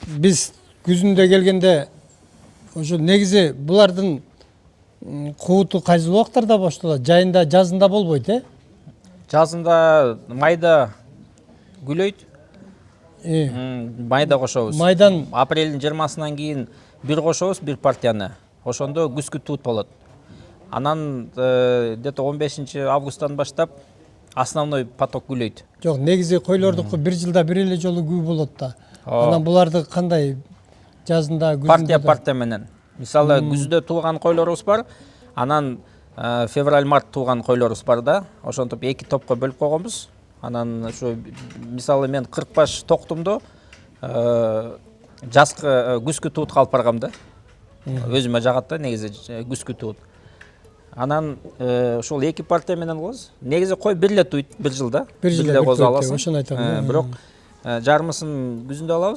Биз күзүндө келгенде ошо негизи булардын кууту кайсы убактарда башталат? Жайында, жазында болбойт, Жазында майда гүлөйт. Майда кошобуз. Майдан Апрелдин 20-сынан кийин бир кошобуз, бир партияны. Ошондо күзгү туут болот. Анан где-то 15 августтан баштап основной поток гүлөйт. жок, негизи койлордуку бир жылда бир эле жолу гүү болот да. Анан буларды кандай жазында, күзүндө? Партия менен. Мисалы күздө туулган койлорубуз бар. Анан февраль-март туулган койлорубуз бар да. Ошентип эки топко бөлүп койгонбуз. Анан ошо мисалы мен 40 баш токтумду жазкы күзгү туутка алып баргам да. Өзүмө жагат да негизи күзгү туут. Анан ошол эки партия менен кылабыз. Негизи кой бир эле туйт бир жылда. Бир жылда козо аласың. ошону айтам. Бирок жарымысын күзүндө алабыз.